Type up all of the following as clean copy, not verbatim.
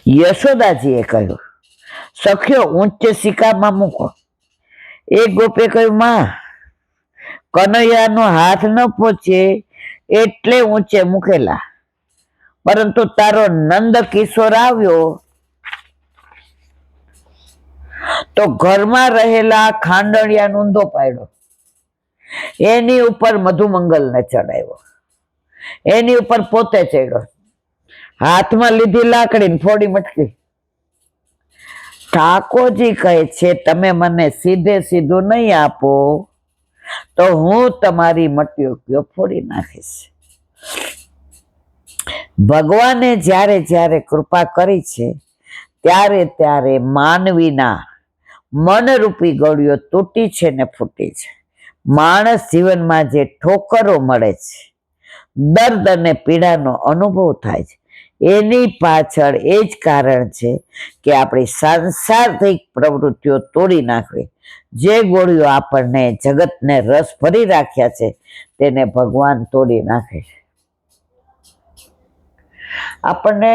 યશોદાજીએ કહ્યું, સખ્યો ઊંચે સિક્કામાં મૂકો. એક ગોપે કહ્યું, માં, કનૈયાનો હાથ ન પહોંચે એટલે ઊંચે મૂકેલા, પરંતુ તારો નંદ કિશોર આવ્યો તો ઘરમાં રહેલા ખાંડણિયા ઊંધો પાડ્યો, એની ઉપર મધુમંગલને ચડાવ્યો, એની ઉપર પોતે ચડ્યો, હાથમાં લીધી લાકડી ફોડી મટકી. ઠાકોરજી કહે છે, તમે મને સીધે સીધું નહીં આપો તો હું તમારી મટકીઓ ફોડી નાખીશ. ભગવાને જ્યારે જ્યારે કૃપા કરી છે ત્યારે ત્યારે માનવીના મનરૂપી ગળીઓ તૂટી છે ને ફૂટી છે. માણસ જીવનમાં જે ઠોકરો મળે છે, દર્દ અને પીડાનો અનુભવ થાય છે, એની પાછળ એ જ કારણ છે કે આપણી સાંસારિક પ્રવૃત્તિઓ તોડી નાખવી. જે ગોળીઓ આપણને જગતને રસ ભરી રાખ્યા છે તેને ભગવાન તોડી નાખે છે. આપણને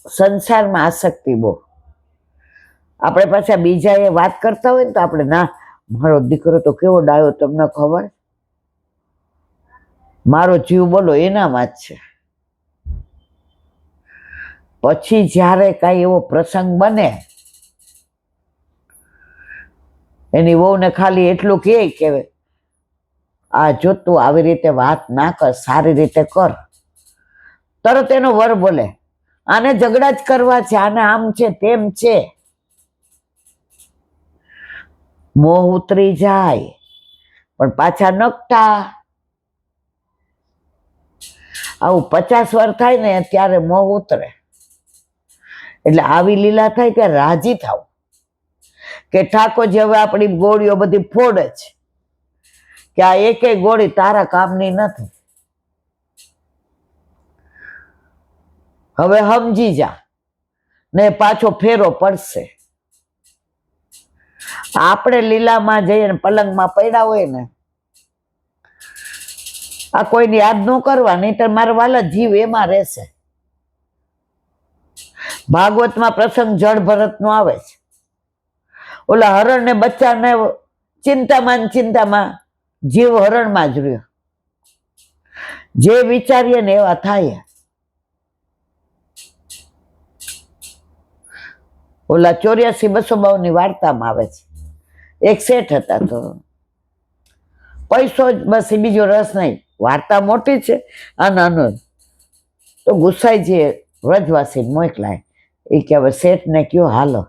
સંસારમાં આસક્તિ બહુ. આપણે પાછા બીજા એ વાત કરતા હોય ને તો આપણે, ના, મારો દીકરો તો કેવો ડાયો, તમને ખબર, મારો જીવ બોલો એનામાં જ છે. પછી જ્યારે કાંઈ એવો પ્રસંગ બને, એની વહુને ખાલી એટલું કહે કે આ જો તું આવી રીતે વાત ના કર, સારી રીતે કર, તરત એનો વર બોલે, આને ઝઘડા જ કરવા છે, આને આમ છે તેમ છે. મોહ ઉતરી જાય પણ પાછા નકટા. આવું 50 વાર થાય ને ત્યારે મોહ ઉતરે. એટલે આવી લીલા થાય ત્યારે રાજી થાવ કે ઠાકોરજી હવે આપણી ગોળીઓ બધી ફોડે છે, કે આ એકેય ગોળી તારા કામની નથી, હવે સમજી જા ને પાછો ફેરો પડશે. આપણે લીલામાં જઈએ ને પલંગમાં પડ્યા હોય ને, આ કોઈની યાદ ન કરવા, નહીં તો મારા વાલા જીવ એમાં રહેશે. ભાગવતમાં પ્રસંગ જળ ભરત નો આવે છે. ઓલા હરણ ને બચ્ચાને ચિંતામાં જીવ હરણમાં જ રહ્યો. જે વિચારીએ ને એવા થાય. ઓલા 84-252 ની વાર્તામાં આવે છે. એક શેઠ હતા, તો પૈસો જ બસ, બીજો રસ નહીં. વાર્તા મોટી છે આ નાનો. તો ગુસાઈજીએ વ્રજવાસી મોકલાય. એ કે હવે શેઠને કયો હાલો.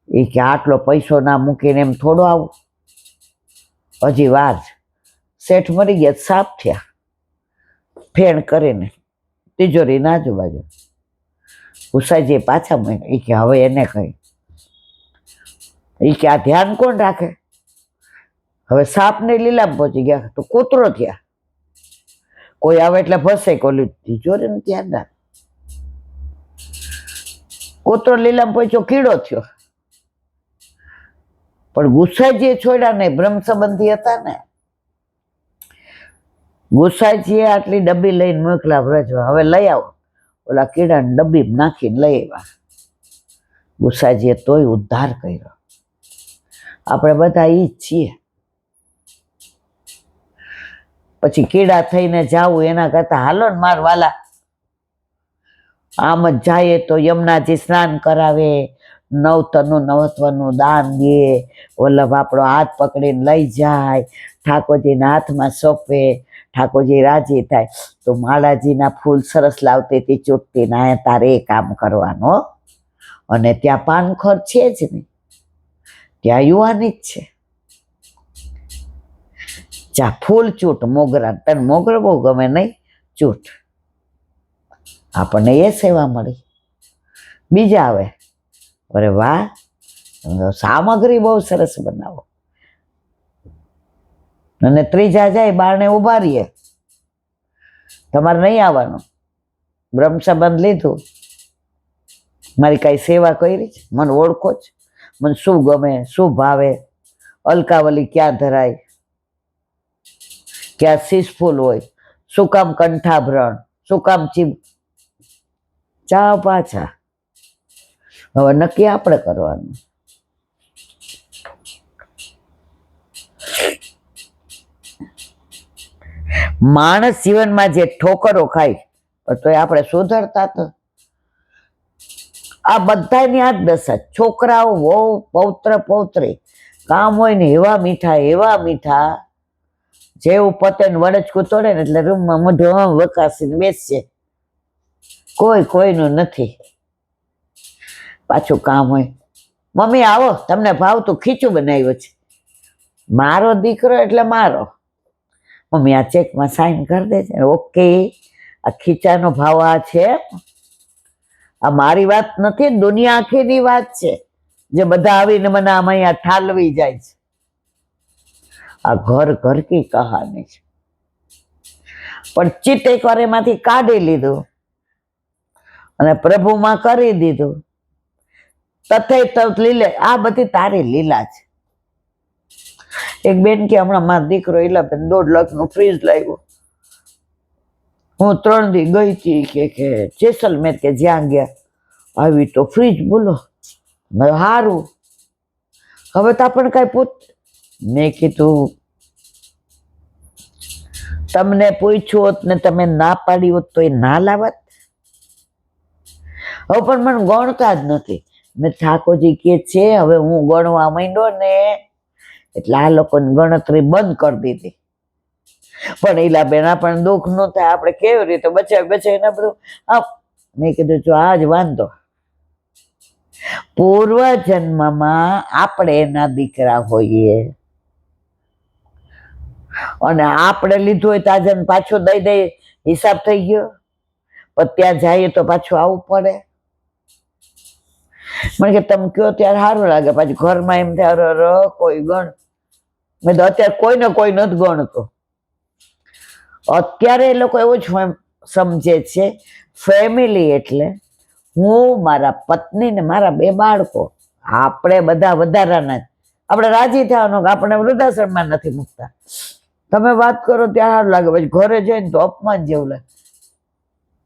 એ કે આટલો પૈસો ના મૂકીને એમ થોડો આવું, હજી વાર. શેઠ મરી ગયા, સાપ થયા, ફેણ કરીને તિજોરી ના આજુબાજુ. ગુસાઈજી પાછા મૂક્યા. એ કે હવે એને કહી, એ કે આ ધ્યાન કોણ રાખે? હવે સાપ ને લીલામાં પહોંચી ગયા તો કૂતરો થયા. કોઈ આવે એટલે ફસે, કોલી તિજોરી ને ધ્યાન રાખ. કૂતરો લીલામાં પહોંચ્યો, કીડો થયો. પણ ગુસાઈજીએ છોડ્યા નહીં, બ્રહ્મ સંબંધી હતા ને. ગુસાઈજીએ આટલી ડબ્બી લઈને મોકલા વ્રજમાં, હવે લઈ આવો. ઓલા કીડાને ડબ્બી નાખીને લઈ આવ્યા. ગુસાઈજીએ તોય ઉદ્ધાર કર્યો. આપણે બધા ઈ જ છીએ. પછી કીડા થઈને જાવું એના કરતા હાલો ને માર વાલા, આમ જ જાય તો યમુનાજી સ્નાન કરાવે, 9 તનનું 9 દાન દે, વલ્લભ આપણો હાથ પકડીને લઈ જાય, ઠાકોરજીના હાથમાં સોંપે, ઠાકોરજી રાજી થાય. તો માળાજીના ફૂલ સરસ લાવતી હતી ચૂંટતી ના, તારે એ કામ કરવાનો. અને ત્યાં પાનખર છે જ નહીં, ત્યાં યુવાની જ છે. જા ફૂલ ચૂંટ મોગરા, તને મોગરો બહુ ગમે નહીં, ચૂંટ. આપણને એ સેવા મળી. બીજા આવે, અરે વાહ, સામગ્રી બહુ સરસ બનાવો. અને ત્રીજા જાય, બારણે ઉભા રહીએ, તમારે નહીં આવવાનું, બ્રહ્મ સંબંધ લીધું, મારી કાંઈ સેવા કરી છે, મને ઓળખો જ, મને શું ગમે શું ભાવે, અલકાવલી ક્યાં ધરાય, ક્યાં શીશફૂલ હોય, શું કામ કંઠાભરણ, શું કામ ચા પાછા. હવે નક્કી આપણે કરવાનું. માણસ જીવનમાં જે ઠોકરો ખાય તો આપણે સુધરતા તો આ બધાની આ જ દશા. છોકરાઓ વહુ પૌત્ર પૌત્રી કામ હોય ને એવા મીઠા જેવું પતે ને વડચકું તોડે ને એટલે રૂમમાં મોઢું વકાસીને બેસશે. કોઈનું નથી. પાછું કામ હોય, મમ્મી આવો તમને ભાવતું ખીચું બનાવ્યું છે. મારો દીકરો એટલે મારો. મમ્મી આ ચેકમાં સાઈન કરી દે છે. ઓકે, આ ખીચાનો ભાવ આ છે. આ મારી વાત નથી, દુનિયા આખીની વાત છે, જે બધા આવીને મને આમાં અહીંયા ઠાલવી જાય છે. આ ઘર કી કહાની છે. પણ ચિત્ત એકવાર એમાંથી કાઢી લીધું અને પ્રભુમાં કરી દીધું. તથે લીલે, આ બધી તારી લીલા છે. એક બેન કે હમણાં મારો દીકરો 1.5 લાખનું ફ્રીજ લાવ્યો. હું 3 દી ગઈ હતી કે જેસલમેર કે જ્યાં ગયા, આવી તો ફ્રીજ બોલો. સારું, હવે તો આપણને કઈ પૂછ. મેં કીધું તમને પૂછ્યું હોત ને તમે ના પાડી હોત તો એ ના લાવત. હવે પણ મને ગણતા જ નથી. મેં ઠાકોરજી કે છે હવે હું ગણવા માંડ્યો ને એટલે આ લોકોની ગણતરી બંધ કરી દીધી. પણ એલા બેના પણ દુઃખ ન થાય, આપણે કેવી રીતે બચાવી ને બધું. મેં કીધું જો આ જ વાંધો, પૂર્વ જન્મમાં આપણે એના દીકરા હોઈએ અને આપણે લીધું હોય તો આજે પાછું દઈ દઈ, હિસાબ થઈ ગયો. પણ ત્યાં જઈએ તો પાછું આવવું પડે. મને કે તમે કયો ત્યારે સારું લાગે, પાછું ઘરમાં એમ થાય કોઈ ગણ. મેં તો અત્યારે કોઈ ને કોઈ નથી ગણતો. અત્યારે એ લોકો એવું જ સમજે છે ફેમિલી એટલે હું, મારા પત્ની ને મારા 2 બાળકો. આપણે બધા વધારાના. આપણે રાજી થવાનું કે આપણે વૃદ્ધાશ્રમમાં નથી મૂકતા. તમે વાત કરો ત્યાં સારું લાગે, પછી ઘરે જઈને તો અપમાન જેવું લાગે.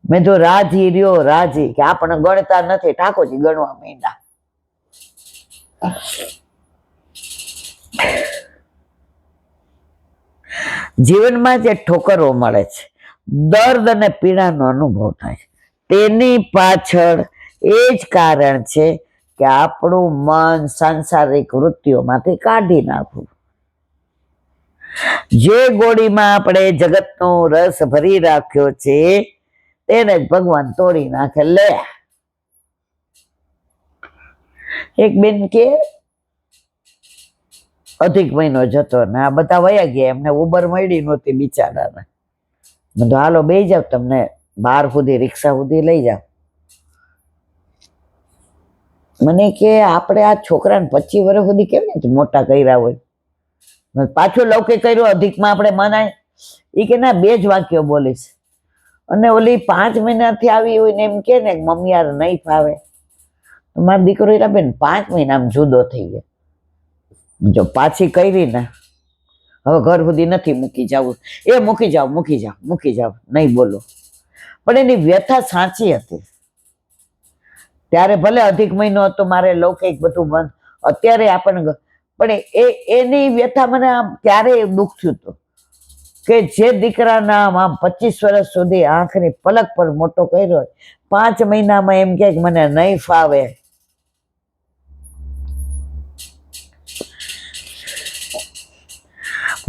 મેં તો રાજી રહ્યો, રાજી કે આપણે ગણતા નથી, ઠાકોરજી ગણવા માંડ્યા. જીવનમાં જે ઠોકરો મળે છે, દર્દ અને પીડાનો અનુભવ થાય છે, તેની પાછળ એ જ કારણ છે કે આપણું મન સાંસારિક વૃત્તિઓમાંથી કાઢી નાખવું. જે ગોળીમાં આપણે જગતનો રસ ભરી રાખ્યો છે તેને જ ભગવાન તોડી નાખે. લે, એક બેન કે અધિક મહિનો જતો ને આ બધા વયા ગયા, એમને ઉબર મળી નહોતી બિચારાને. મેં તો હાલો બે જાવ, તમને બહાર સુધી રિક્ષા સુધી લઈ જાવ. મને કે આપણે આ છોકરાને 25 વર્ષ સુધી કેમ ને મોટા કર્યા હોય. પાછું લૌકિક કર્યું, અધિકમાં આપણે મનાય. એ કે ના 2 જ વાક્યો બોલીશ. અને ઓલી 5 મહિનાથી આવી હોય ને એમ કે ને મમ્મી યાર નહીં ફાવે. મારો દીકરો એલા બેન 5 મહિનામાં જુદો થઈ ગયો. જો પાછી કરી ને હવે ઘર સુધી નથી મૂકી જવું, એ મૂકી જાવ નહીં બોલો. પણ એની વ્યથા સાચી હતી. ત્યારે ભલે અધિક મહિનો હતો, મારે લૌકિક બધું બંધ. અત્યારે આપણને પણ એની વ્યથા મને આમ ક્યારે દુઃખ થયું હતું કે જે દીકરાના આમ 25 વર્ષ સુધી આંખની પલક પર મોટો કર્યો, 5 મહિનામાં એમ કે મને નહીં ફાવે.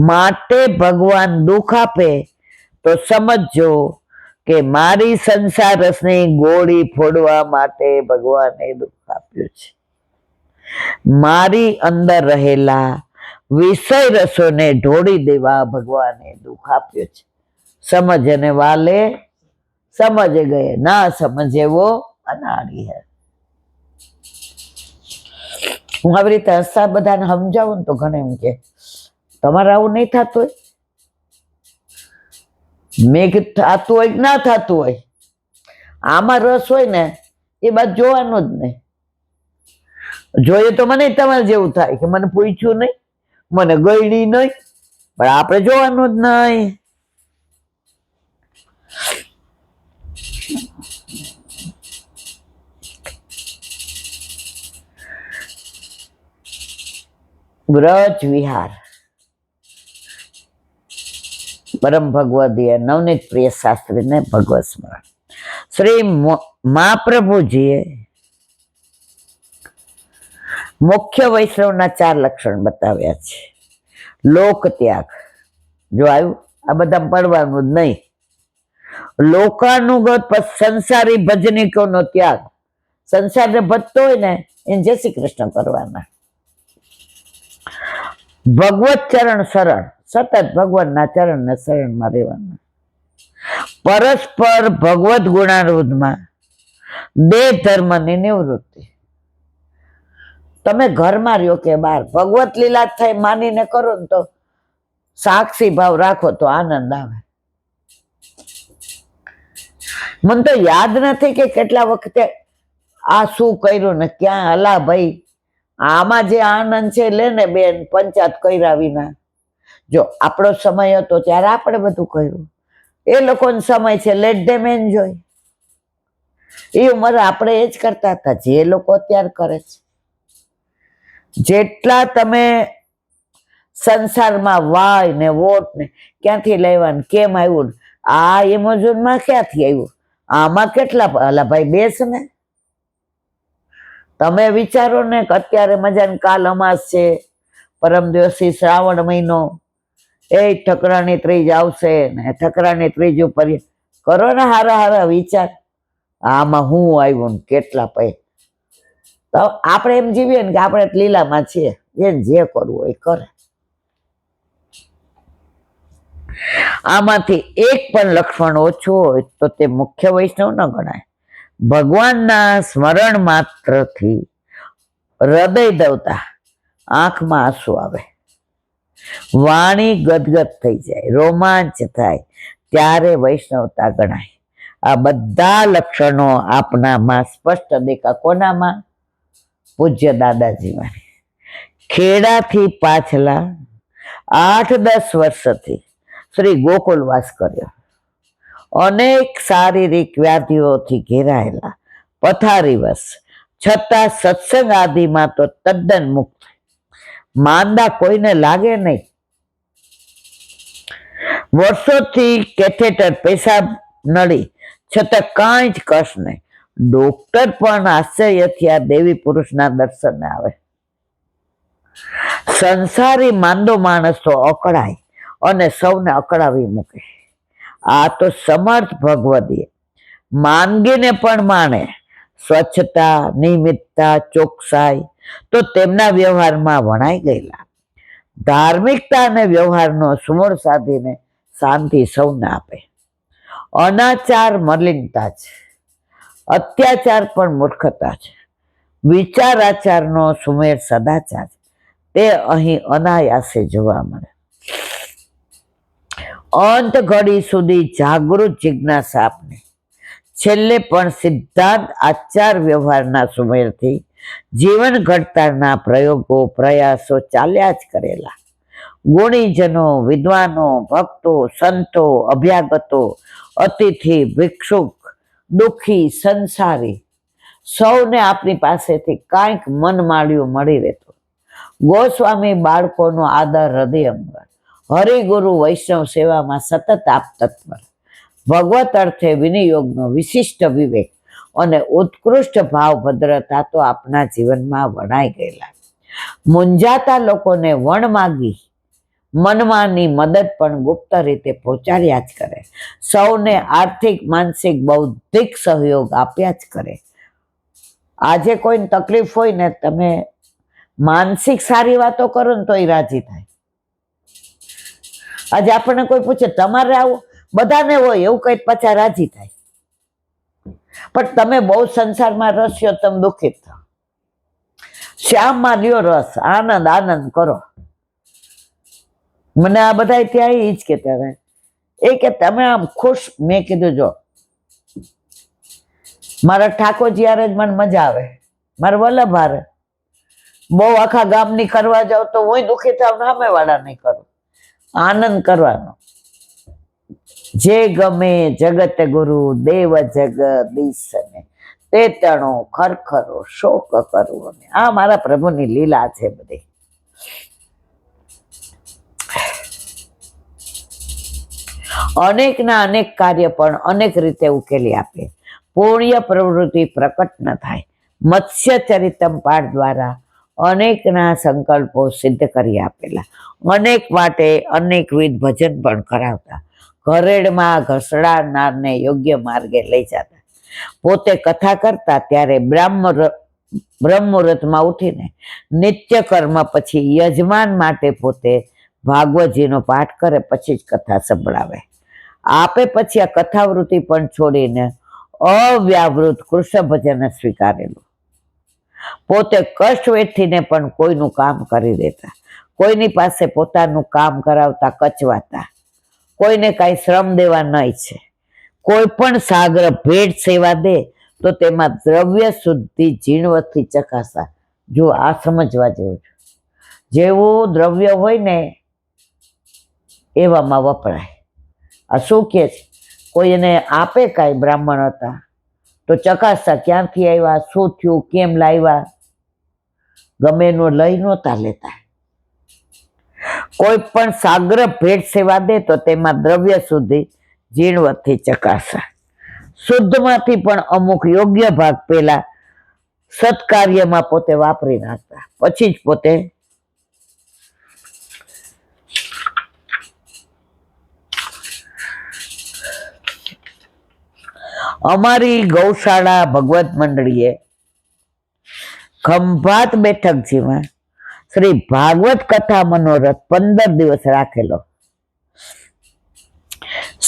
માટે ભગવાન દુઃખ આપે તો સમજજો કે મારી સંસાર રસની ગોળી ફોડવા માટે ભગવાને દુઃખ આપ્યું છે. મારી અંદર રહેલા વિષય રસોને ઢોળી દેવા ભગવાને દુઃખ આપ્યું છે. સમજને વાલે સમજ ગયે, ના સમજે વો અનાડી હે. હું આવી રીતે હસતા બધાને સમજાવું ને તો ઘણા એમ કે તમારે આવું નહીં થતું હોય. મેં કે થતું હોય કે ના થતું હોય, આમાં રસ હોય ને એ બાદ જોવાનું જ નહીં. જોઈએ તો મને તમારે જેવું થાય કે મને પૂછ્યું નહીં, મને ગયડી નહીં, પણ આપણે જોવાનું જ નહીં. વ્રજ વિહાર પરમ ભગવદીય નવનીત પ્રિય શાસ્ત્રીને ભગવત સ્મરણ. શ્રી મહાપ્રભુજીએ મુખ્ય વૈષ્ણવના 4 લક્ષણ બતાવ્યા છે. લોક ત્યાગ, જો આવ્યું આ બધા પડવાનું જ નહીં. લોકાનુગત સંસારી ભજનિકોનો ત્યાગ, સંસારને ભજતો હોય ને એને જય શ્રી કૃષ્ણ કરવાના. ભગવત ચરણ શરણ, સતત ભગવાનના ચરણને શરણમાં રહેવાના. પરસ્પર ભગવત ગુણારૂઢમાં દેહ ધર્મની નિવૃત્તિ. તમે ઘરમાં રહ્યો કે બહાર ભગવત લીલા થાય માનીને કરો ને તો સાક્ષી ભાવ રાખો તો આનંદ આવે. મને તો યાદ નથી કે કેટલા વખતે આ શું કર્યું ને ક્યાં હલા ભાઈ. આમાં જે આનંદ છે લે ને બેન, પંચાયત કર્યા વિના. જો આપણો સમય હતો ત્યારે આપણે બધું કર્યું, એ લોકોનો સમય છે લેટ ધેમ એન્જોય. એ ઉંમરે આપણે એ જ કરતા હતા જે લોકો અત્યારે કરે છે. જેટલા તમે સંસારમાં વાય ને વોટ ને ક્યાંથી લેવાનું, કેમ આવ્યું, આ એમેઝોનમાં ક્યાંથી આવ્યું, આમાં કેટલા, અલા ભાઈ બેસ ને. તમે વિચારો ને કે અત્યારે મજાની કાલ અમાસ છે, પરમ દિવસથી શ્રાવણ મહિનો, એ ઠકરાની ત્રીજ આવશે ને ઠકરાની ત્રીજ ઉપર કરો ને હારા હારા વિચાર. આમાં હું આવ્યું ને કેટલા પૈ. તો આપણે એમ જીવીએ ને કે આપણે લીલામાં છીએ, એને જે કરવું હોય કરે. આમાંથી એક પણ લક્ષણ ઓછું હોય તો તે મુખ્ય વૈષ્ણવ ન ગણાય. ભગવાનના સ્મરણ માત્રથી હૃદય દવતા આંખમાં આંસુ આવે, વાણી ગદગદ થઈ જાય, રોમાંચ થાય, ત્યારે વૈષ્ણવતા ગણાય. આ બધા લક્ષણો આપનામાં સ્પષ્ટ દેખા. કોનામાં? પૂજ્ય દાદાજીમાં. ખેડાથી પાછલા 8-10 વર્ષથી શ્રી ગોકુલવાસ કર્યો. અનેક શારીરિક વ્યાધિઓથી ઘેરાયેલા, પથારીવશ, છતાં સત્સંગ આદિમાં તો તદ્દન મુક્ત. માંદા કોઈને લાગે નહીં. વર્ષોથી કેથેટર, પેશાબ નળી, છતાં કાંઈ જ કશ નહીં. ડોક્ટર પણ આશ્ચર્યથી આ દેવી પુરુષના દર્શને આવે. સંસારી માંદો માણસ તો અકળાય અને સૌને અકળાવી મૂકે. આ તો સમર્થ ભગવદીએ માંદગીને પણ માણે. સ્વચ્છતા, નિયમિતતા, ચોકસાઈ તો તેમના વ્યવહારમાં વણાઈ ગયેલા. ધાર્મિકતા અને વ્યવહારનો સુમેળ સાધીને શાંતિ સૌને આપે. અનાચાર મલિનતા છે, અત્યાચાર પણ મૂર્ખતા છે. વિચાર આચારનો સુમેળ સદાચાર, તે અહીં અનાયાસે જોવા મળે. અંત ઘડી સુધી જાગૃત જિજ્ઞાસા આપને, છેલ્લે પણ સિદ્ધાંત આચાર વ્યવહારના સુમેળથી જીવન ઘડતરના પ્રયોગો પ્રયાસો ચાલ્યા જ કરેલા. ગુણીજનો, વિદ્વાનો, ભક્તો, સંતો, અભ્યાગતો, અતિથિ, ભિક્ષુક, દુઃખી, સંસારી, સૌને આપની પાસેથી કાંઈક મન માળ્યું મળી રહેતું. ગોસ્વામી બાળકોનો આદર હૃદય અંગર, હરિગુરુ વૈષ્ણવ સેવામાં સતત આપ તત્પર. ભગવત અર્થે વિનિયોગનો વિશિષ્ટ વિવેક અને ઉત્કૃષ્ટ ભાવ ભદ્રતા તો આપના જીવનમાં વણાઈ ગયેલા. મૂંઝાતા લોકોને વણ માગી મનમાંની મદદ પણ ગુપ્ત રીતે પહોંચાડ્યા જ કરે. સૌને આર્થિક, માનસિક, બૌદ્ધિક સહયોગ આપ્યા જ કરે. આજે કોઈને તકલીફ હોય ને, તમે માનસિક સારી વાતો કરો ને તો એ રાજી થાય. આજે આપણને કોઈ પૂછે તમારે આવું, બધાને હોય એવું કઈ, પાછા રાજી થાય. પણ તમે બહુ સંસારમાં રસ લ્યો, તમે દુઃખિત થાવ. શ્યામમાં લ્યો રસ, આનંદ આનંદ કરો. મને આ બધા ત્યાં એ જ કહેતા હતા, એ કે તમે આમ ખુશ. મેં કીધું જો મારા ઠાકોરજી યારે જ મને મજા આવે, મારા વલ્લભ હારે. બહુ આખા ગામની કરવા જાવ તો હું દુઃખી થાવ, સામે વાળા નહીં કરું. આનંદ કરવાનો. જે ગમે જગત ગુરુ દેવ જગદીશને, તે તણો ખરખરો શોક કરવો. આ મારા પ્રભુની લીલા છે બધી. અનેકના અનેક કાર્ય પણ અનેક રીતે ઉકેલી આપે. પુણ્ય પ્રવૃત્તિ પ્રકટ ન થાય. મત્સ્ય ચરિતમ પાઠ દ્વારા અનેકના સંકલ્પો સિદ્ધ કરી આપેલા. અનેક માટે અનેકવિધ ભજન પણ કરાવતા. ઘરેડમાં ઘસડાનારને યોગ્ય માર્ગે લઈ જતા. પોતે કથા કરતા ત્યારે બ્રહ્મ મુહૂર્તમાં ઉઠીને નિત્ય કર્મ પછી યજમાન માટે પોતે ભાગવતજીનો પાઠ કરે, પછી જ કથા સંભળાવે. આપે પછી આ કથાવૃત્તિ પણ છોડીને અવ્યાવૃત કૃષ્ણ ભજન સ્વીકારેલું. પોતે કષ્ટ વેઠીને પણ કોઈનું કામ કરી દેતા. કોઈની પાસે પોતાનું કામ કરાવતા કચવાતા. કોઈને કાંઈ શ્રમ દેવા ન ઈચ્છે. કોઈ પણ સાગર ભેટ સેવા દે તો તેમાં દ્રવ્ય શુદ્ધિ ઝીણવટથી ચકાસા. જો આ સમજવા જેવું છે. જેવું દ્રવ્ય હોય ને એવામાં વપરાય. આ શું કહે છે? કોઈ એને આપે કાંઈ, બ્રાહ્મણ હતા તો ચકાસતા ક્યાંથી આવ્યા, શું થયું, કેમ લાવ્યા. ગમે એનું લઈ નહોતા લેતા. કોઈ પણ સાગ્ર ભેટ સેવા દે તો તેમાં દ્રવ્ય શુદ્ધિ ઝીણવટથી ચકાસા. શુદ્ધમાંથી પણ અમુક યોગ્ય ભાગ પેલા સત્કાર્યમાં પોતે વાપરી નાખતા, પછી જ પોતે અમારી ગૌશાળા ભગવત મંડળીએ ખંભાત બેઠકજીમાં શ્રી ભાગવત કથા મનોરથ 15 દિવસ રાખેલો.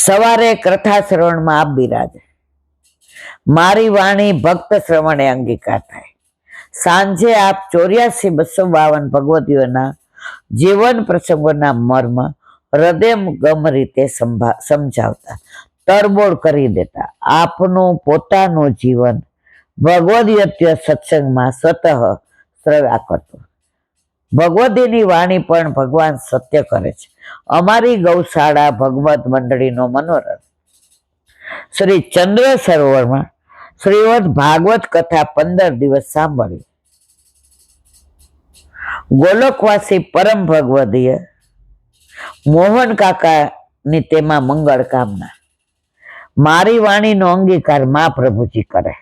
સવારે કથા શ્રવણમાં આપ બિરાજે. મારી વાણી ભક્ત શ્રવણે અંગીકાર થાય. સાંજે આપ 84,252 ભગવતીઓના જીવન પ્રસંગોના મર્મ હૃદયંગમ રીતે સમજાવતા, તરબોળ કરી દેતા. આપનું પોતાનું જીવન ભગવદીય સત્સંગમાં સ્વતઃ શ્રવ્યા કરતું. ભગવતીની વાણી પણ ભગવાન સત્ય કરે છે. અમારી ગૌશાળા ભગવત મંડળીનો મનોરથ શ્રી ચંદ્ર સરોવરમાં શ્રીમદ ભાગવત કથા 15 દિવસ સાંભળી. ગોલોકવાસી પરમ ભગવદીય મોહન કાકાની તેમાં મંગળ કામના. મારી વાણીનો અંગીકાર મહાપ્રભુજી કરે.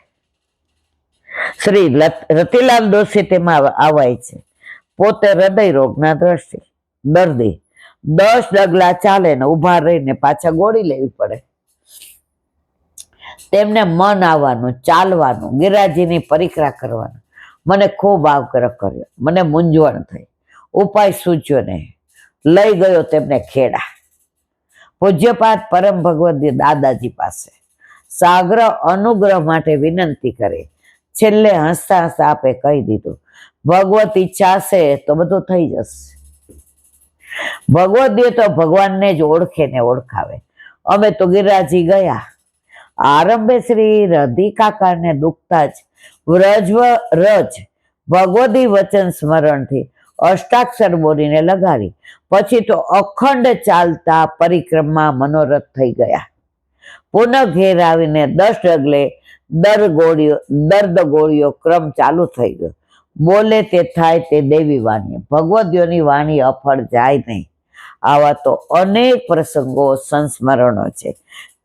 શ્રી રતિલાલ દોશી તેમાં આવાય છે. પોતે હૃદય રોગના દર્દી. 10 ડગલા ચાલે ને ઉભા રહીને પાછા ગોળી લેવી પડે. તેમને મન આવવાનું, ચાલવાનું, ગિરાજીની પરિક્રમા કરવાનું. મને ખૂબ આગ્રહ કર્યો. મને મૂંઝવણ થઈ. ઉપાય સૂચ્યો નહીં. લઈ ગયો તેમને ખેડા. પૂજ્યપાદ પરમ ભગવદી દાદાજી પાસે સાગ્ર અનુગ્રહ માટે વિનંતી કરી. છેલ્લે હસતા હસતા આપે કહી દીધું, ભગવત ઈચ્છા હશે તો બધું થઈ જશે. ભગવદીય તો ભગવાનને જ ઓળખે ને ઓળખાવે. અમે તો ગિરાજી ગયા. આરંભે શ્રી રધિકાકાને દુખતા જ રજ ભગવદી વચન સ્મરણથી અષ્ટાક્ષર બોલીને લગાડી. પછી તો અખંડ ચાલતા પરિક્રમા મનોરથ થઈ ગયા. પુનઃ ઘેર આવીને 10 ડગલે દર્દ ગોળીઓ ક્રમ ચાલુ થઈ ગયો. બોલે તે થાય તે દેવી વાણી. ભગવદીઓની વાણી અફળ જાય નહીં. આવા તો અનેક પ્રસંગો સંસ્મરણો છે.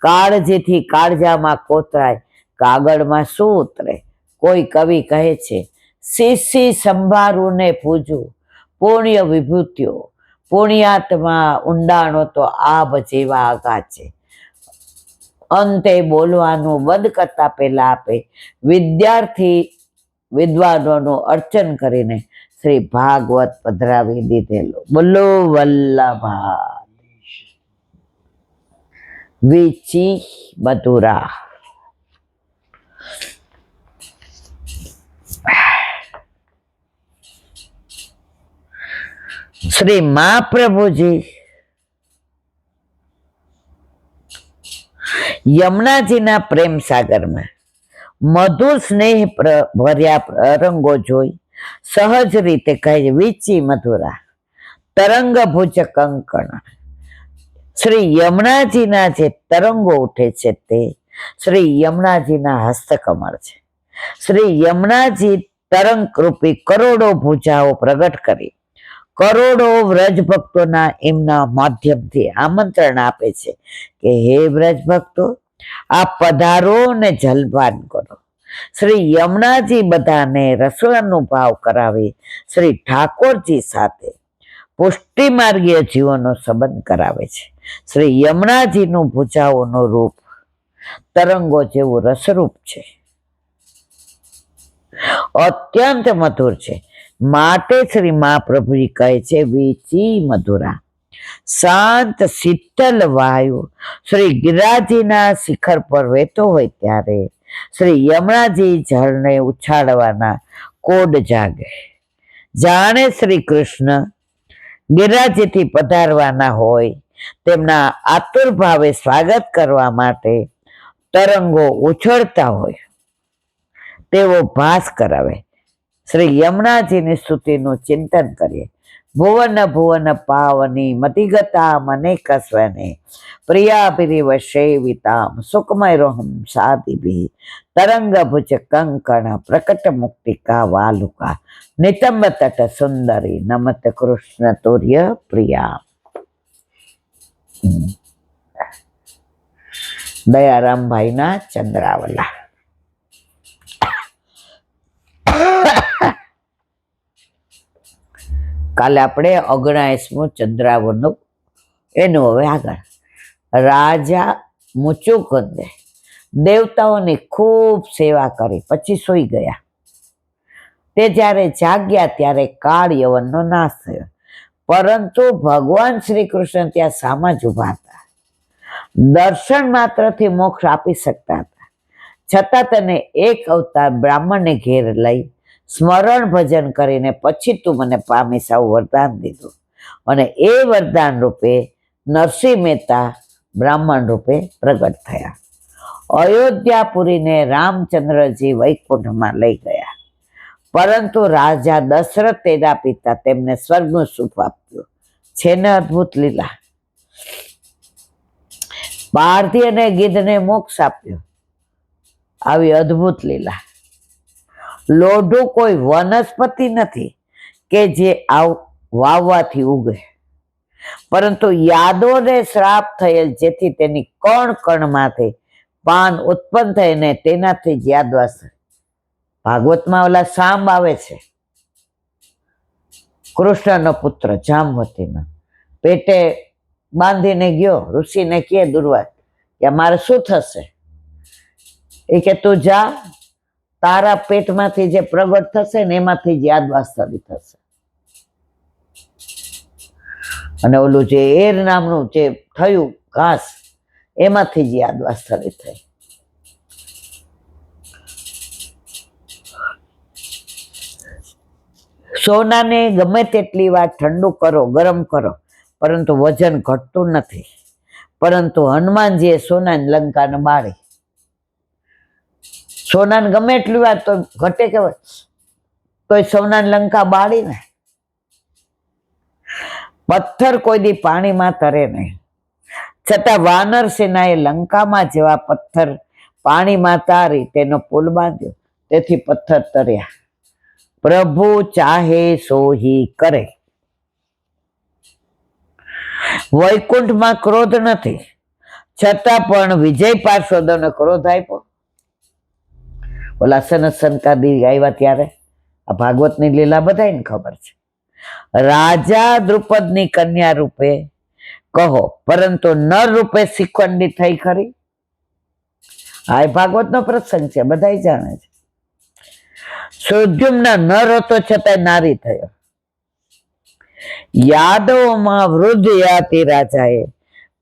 કાળજીથી કાળજામાં કોતરાય, કાગળમાં શું ઉતરે. કોઈ કવિ કહે છે, શીશી સંભારું ને પૂજું પુણ્ય વિભૂતિઓ. પુણ્યાત્મા ઊંડાણો તો આબ જેવા આઘા છે. અંતે બોલવાનું બંધ કરતા પહેલા આપે વિદ્વાનોનું અર્ચન કરીને શ્રી ભાગવત પધરાવી દીધેલો. બોલો વલ્લભા વિચી મધુરા. શ્રી મહાપ્રભુજી યમુનાજીના પ્રેમ સાગરમાં મધુર સ્નેહ ભર્યા રંગો જોઈ સહજ રીતે કહે, વિચી મધુરા તરંગ ભુજ કંકણ. શ્રી યમુનાજીના જે તરંગો ઉઠે છે તે શ્રી યમુનાજીના હસ્તકમળ છે. શ્રી યમુનાજી તરંગ રૂપી કરોડો ભુજાઓ પ્રગટ કરી કરોડો વ્રજ ભક્તોના એમના માધ્યમથી આમંત્રણ આપે છે કે હે વ્રજ ભક્તો, આપ પધારો ને જલપાન કરો. શ્રી યમુનાજી બધાને રસોડાનો ભાવ કરાવી શ્રી ઠાકોરજી સાથે પુષ્ટિ માર્ગીય જીવનનો સંબંધ કરાવે છે. શ્રી યમુનાજીનું ભુજાઓનું રૂપ તરંગો જેવું રસરૂપ છે, અત્યંત મધુર છે. માટે શ્રી મહાપ્રભુજી કહે છે વીચી મધુરા. શાંત શીતલ વાયુ શ્રી ગિરિરાજીના શિખર પર વહેતો હોય ત્યારે શ્રી યમુનાજી જળને ઉછાળવાના કોડ જાગે. જાણે શ્રી કૃષ્ણ ગિરિરાજીથી પધારવાના હોય તેમના આતુર ભાવે સ્વાગત કરવા માટે તરંગો ઉછળતા હોય તેવો ભાસ કરાવે. શ્રી યમુનાજીની સ્તુતિનું ચિંતન કરીએ. ભુવન ભુવન પાવની મતિગતા મને કસ્વને પ્રિયાભિરિવ સેવિતામ સુકમયરોહમ સાદિભી તરંગ ભુજ કંકણ પ્રકટ મુક્તિકા વાલુકા નિતંબ તટ સુંદરી નમત કૃષ્ણ તુર્ય પ્રિયા. દયારામભાઈના ચંદ્રાવલા. કાલે આપણે 79મું ચંદ્રાવરનું એનું હવે આગળ. રાજા મુચુકુંદે દેવતાઓની ખૂબ સેવા કરી પછી સૂઈ ગયા. તે જ્યારે જાગ્યા ત્યારે કાળ યવનનો નાશ થયો, પરંતુ ભગવાન શ્રી કૃષ્ણ ત્યાં સામા જ ઊભા હતા. દર્શન માત્રથી મોક્ષ આપી શકતા હતા, છતાં તેને એક અવતાર બ્રાહ્મણને ઘેર લઈ સ્મરણ ભજન કરીને પછી તું મને પામીશ આવું વરદાન દીધું, અને એ વરદાન રૂપે નરસિંહ મહેતા બ્રાહ્મણ રૂપે પ્રગટ થયા. અયોધ્યાપુરીને રામચંદ્રજી વૈકુંઠમાં લઈ ગયા, પરંતુ રાજા દશરથ તેના પિતા તેમને સ્વર્ગનું સુખ આપ્યું. છે ને અદ્ભુત લીલા. પારધી અને ગીધને મોક્ષ આપ્યો. આવી અદ્ભુત લીલા. લોઢું કોઈ વનસ્પતિ નથી કે જે વાવવાથી ઉગે, પરંતુ યાદોને શ્રાપ થયેલ જેથી તેની કણ કણમાંથી પાન ઉત્પન્ન થઈને તેનાથી જ યાદવાસ. ભાગવતમાં ઓલા સાંબ આવે છે, કૃષ્ણનો પુત્ર જામવતીનો, પેટે બાંધીને ગયો ઋષિને કહે દુર્વાસ કે મારે શું થશે? એ કે તું જા, તારા પેટમાંથી જે પ્રગટ થશે ને એમાંથી જ યાદવાસ્તરી થશે. અને ઓલું જે એર નામનું જે થયું ઘાસ એમાંથી જ યાદવાસ્તરી થઈ. સોનાને ગમે તેટલી વાર ઠંડુ કરો, ગરમ કરો, પરંતુ વજન ઘટતું નથી. પરંતુ હનુમાનજીએ સોનાની લંકાને બાળી. સોનાને ગમે એટલી વાર તો ઘટે કે તોય સોનાની લંકા બાળી ને. પથ્થર કોઈ દી પાણીમાં તરે નહીં, છતાં વાનર સેનાએ લંકામાં જેવા પથ્થર પાણીમાં તારી તેનો પુલ બાંધ્યો, તેથી પથ્થર તર્યા. પ્રભુ ચાહે સોહી કરે. વૈકુંઠમાં ક્રોધ નથી, છતાં પણ વિજય પાર્ષદોને ક્રોધ આપ્યો. ઓલા સનત સંકાદી આવ્યા ત્યારે આ ભાગવતની લીલા બધાને ખબર છે. રાજા દ્રુપદની કન્યા રૂપે કહો, પરંતુ નર રૂપે શિખંડી થઈ ખરી. આ ભાગવતનો પ્રસંગ છે, બધા જાણે છે. સુદ્યુમ્ન નર હતો છતાં નારી થયો. યાદવોમાં વૃદ્ધ યાતિ રાજાએ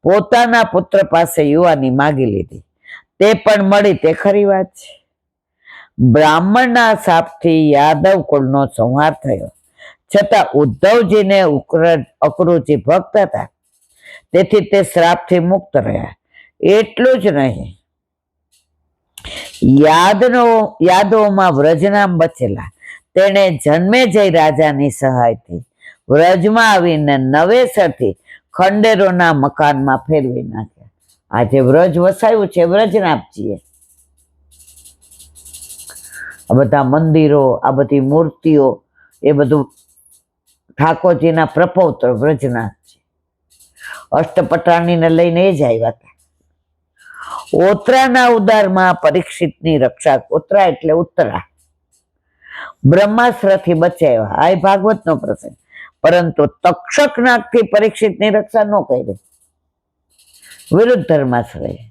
પોતાના પુત્ર પાસે યુવાની માગી લીધી, તે પણ મળી તે ખરી વાત છે. બ્રાહ્મણના શાપથી યાદવ કુળનો સંહાર થયો, છતાં ઉદ્ધવજીને અક્રૂરજી ભક્ત હતા, તેથી તે શ્રાપથી મુક્ત રહ્યા. એટલું જ નહીં, યાદવોમાં વ્રજનામ બચેલા તેણે જન્મેજય રાજાની સહાયથી વ્રજમાં આવીને નવેસરથી ખંડેરોના મકાનમાં ફેરવી નાખ્યા. આજે વ્રજ વસાયું છે વ્રજનાભજીએ. આ બધા મંદિરો, આ બધી મૂર્તિઓ, એ બધું ઠાકોરજીના પ્રપૌત્ર વ્રજનાથ છે. અષ્ટપટાણીને લઈને એ જ આવ્યા હતા. ઓતરાના ઉદારમાં પરીક્ષિતની રક્ષા, ઓતરા એટલે ઉત્તરા, બ્રહ્માસ્ત્રથી બચાવ્યા. આ ભાગવતનો પ્રસંગ. પરંતુ તક્ષક નાગથી પરીક્ષિતની રક્ષા ન કરી, વિરુદ્ધ ધર્માશ્રય.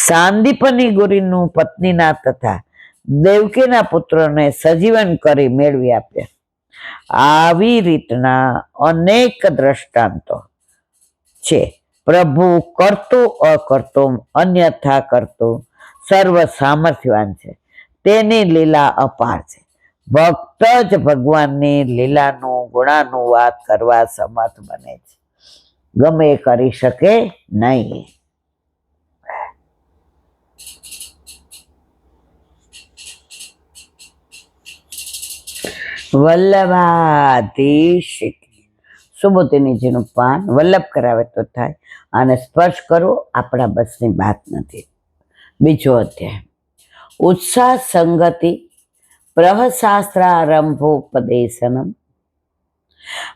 સાંદીપની ગુરુનું પત્નીના તથા દેવકીના પુત્રોને સજીવન કરી મેળવી આપ્યા. આવી રીતના અનેક દ્રષ્ટાંતો છે. પ્રભુ કરતું અકર્તું અન્યથા કરતું સર્વ સામર્થ્યવાન છે. તેની લીલા અપાર છે. ભક્ત જ ભગવાનની લીલાનું ગુણાનુવાદ કરવા સમર્થ બને છે, ગમે એ કરી શકે નહીં. વલ્લભાધીશ સુબોધિનીજીનું પાન વલ્લભ કરાવે તો થાય. આને સ્પર્શ કરવો આપણા બસની વાત નથી. બીજો અધ્યાય ઉત્સાહ સંગતિ પ્રહશાસ્ત્રારંભોપદેશનમ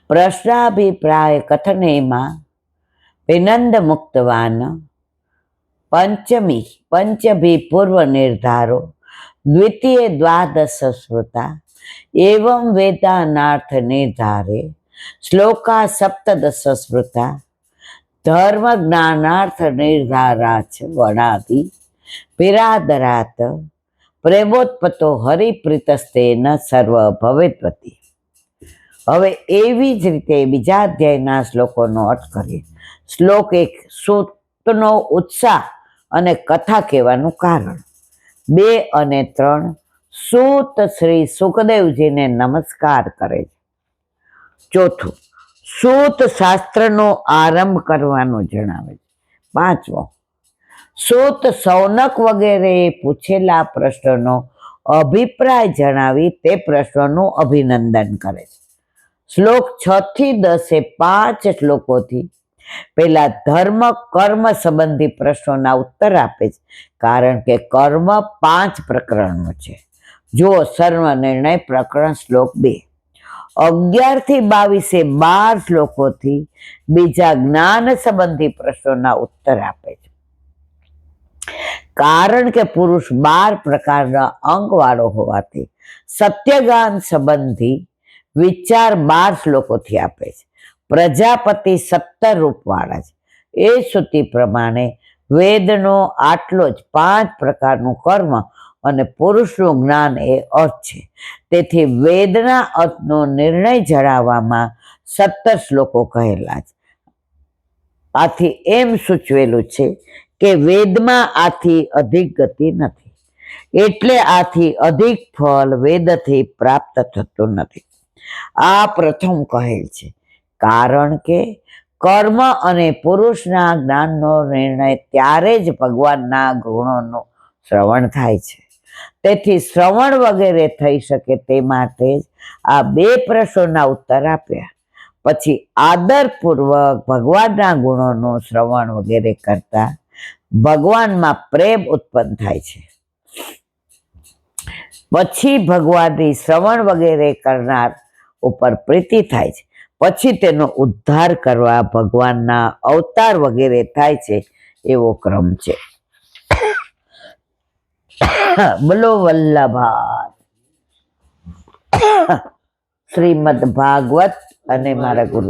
પ્રશ્નાભિપ્રાય કથનેમાં વિનંદ મુક્તવાન પંચભી પૂર્વ નિર્ધારો દ્વિતીય દ્વાદશ સ્મૃતા એવં વેદાનાર્થ નિર્ધારે શ્લોકા સપ્તદશ સ્મૃતા ધર્મ જ્ઞાનાર્થ નિર્ધારાચ વણાદિ પિરાદરાત પ્રેમોત્પતો હરિપ્રીતસ્તેન સર્વ ભવેત્વતી. હવે એવી જ રીતે બીજા અધ્યાયના શ્લોકોનો અર્થ કરીએ. શ્લોક 1 સૂતનો ઉત્સાહ અને કથા કહેવાનું કારણ. 2 અને 3 સૂત શ્રી સુખદેવજીને નમસ્કાર કરે છે. 4 સૂત શાસ્ત્રનો આરંભ કરવાનું જણાવે છે. 5 સૂત સૌનક વગેરે પૂછેલા પ્રશ્નનો અભિપ્રાય જણાવી તે પ્રશ્નોનું અભિનંદન કરે છે. શ્લોક 6 થી 10 5 શ્લોકોથી પેલા ધર્મ કર્મ સંબંધી પ્રશ્નોના ઉત્તર આપે છે, કારણ કે કર્મ 5 પ્રકરણનું છે. જુઓ સર્વ નિર્ણય પ્રકરણ શ્લોક 2. 11 થી 22 12 શ્લોકોથી બીજા જ્ઞાન સંબંધી પ્રશ્નોના ઉત્તર આપે છે, કારણ કે પુરુષ 12 પ્રકારના અંગ વાળો હોવાથી સત્યગાન સંબંધી વિચાર 12 શ્લોકોથી આપે છે. પ્રજાપતિ 17 રૂપ વાળા છે. એ શ્રુતિ પ્રમાણે વેદનો આટલો જ 5 પ્રકારનું કર્મ અને પુરુષનું જ્ઞાન એ અર્થ છે. તેથી વેદના અર્થનો નિર્ણય જણાવવામાં 17 શ્લોકો કહેલા છે. આથી એમ સૂચવેલું છે કે વેદમાં આથી અધિક ગતિ નથી, એટલે આથી અધિક ફળ વેદથી પ્રાપ્ત થતું નથી. આ પ્રથમ કહેલ છે, કારણ કે કર્મ અને પુરુષના જ્ઞાનનો નિર્ણય ત્યારે જ ભગવાનના ગુણોનું શ્રવણ થાય છે. તેથી શ્રવણ વગેરે થઈ શકે તે માટે જ આ 2 પ્રશ્નોના ઉત્તર આપ્યા. પછી આદરપૂર્વક ભગવાનના ગુણોનું શ્રવણ વગેરે કરતા ભગવાનમાં પ્રેમ ઉત્પન્ન થાય છે. પછી ભગવાનની શ્રવણ વગેરે કરનાર ઉપર પ્રીતિ થાય છે. પછી તેનો ઉદ્ધાર કરવા ભગવાનના અવતાર વગેરે થાય છે. એવો ક્રમ છે. બોલો વલ્લભા શ્રીમદ ભાગવત અને મારા ગુરુ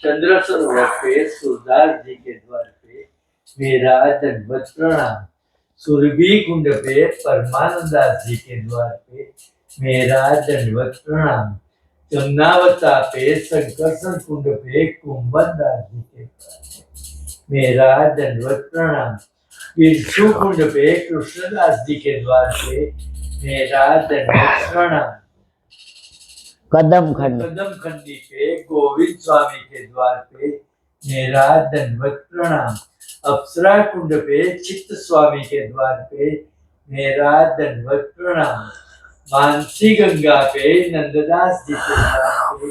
चंद्र सरोवर पे सूरदास जी के द्वार पे मेरा दंडवत प्रणाम। सुरभि कुंड पे परमानंदास जी के द्वार पे मेरा दंडवत प्रणाम। जमुनावता पे संकर्षण कुंड पे कुंभनदास जी के द्वार पे मेरा दंडवत प्रणाम। बिरसू कुंड पे कृष्णदास जी के द्वार पे मेरा दंडवत प्रणाम। कदम खंड खंडी पे गोविंद स्वामी के द्वार पे मेरा दंडवत प्रणाम। अप्सरा कुंड पे चित्त स्वामी के द्वार पे मेरा दंडवत प्रणाम। मानसी गंगा पे नंददास जी के द्वार पे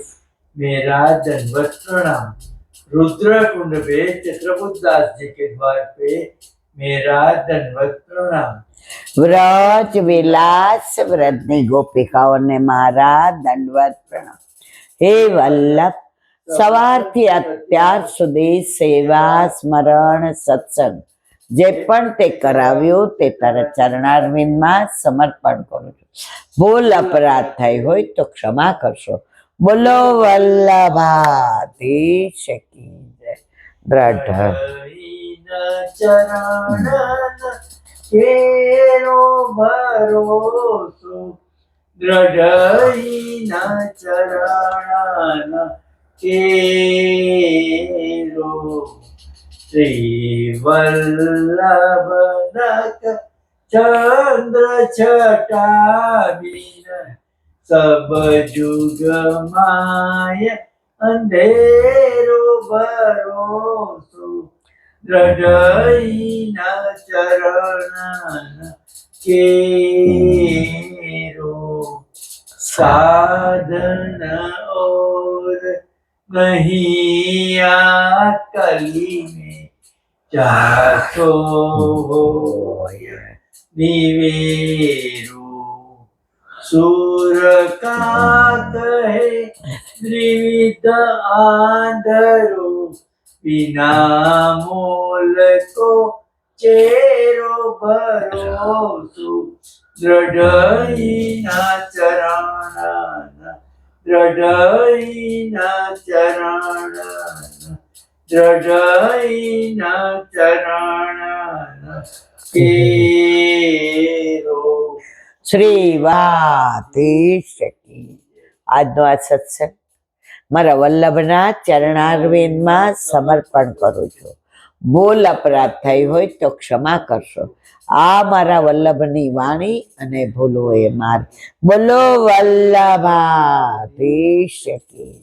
मेरा दंडवत प्रणाम। रुद्र कुंड पे चित्रबुद्ध दास जी के द्वार पे मेरा दंडवत प्रणाम। વ્રજ વિલાસ વ્રજની ગોપિકાઓને મારા દંડવત પ્રણામ. હે વલ્લભ, સવારથી અત્યાર સુધી સેવા સ્મરણ સત્સંગ જે પણ તે કરાવ્યું તે તારા ચરણારવિંદમાં સમર્પણ કરું છું. ભૂલ અપરાધ થઈ હોય તો ક્ષમા કરશો. બોલો વલ્લભાધીશ કી જય. દ્રઢ ચરણ કેરો ભરોસો, દ્રઢઈના ચરણ કેરો. શ્રી વલ્લભ ચંદ્ર છટાબીન, સબ જુગ માય અંધેરો ભરોસો, દ્રઢઈના ચરણ કેરો. साधन और नहीं आ कली में, चासो निवेरो. सूर का कहे त्रिविध आंधरो, बिना मोल को चेरो भरोसो, દ્રઢઈના ચરણ, દ્રઢઈના ચરણ, દ્રઢઈના ચરણ કેરો. શ્રી વાધીશ કી. આજનો આ સત્સંગ મારા વલ્લભના ચરણારવિંદમાં સમર્પણ કરું છું. ભૂલ અપરાધ થઈ હોય તો ક્ષમા કરશો. આ મારા વલ્લભની વાણી અને ભૂલો એ માર. બોલો વલ્લભાધીશ કી.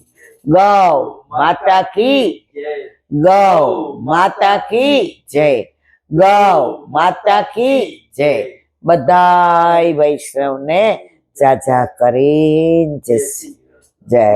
ગૌ માતા કી, ગૌ માતા કી જય, ગૌ માતા કી જય. બધાય વૈષ્ણવને જાજા કરીને જય.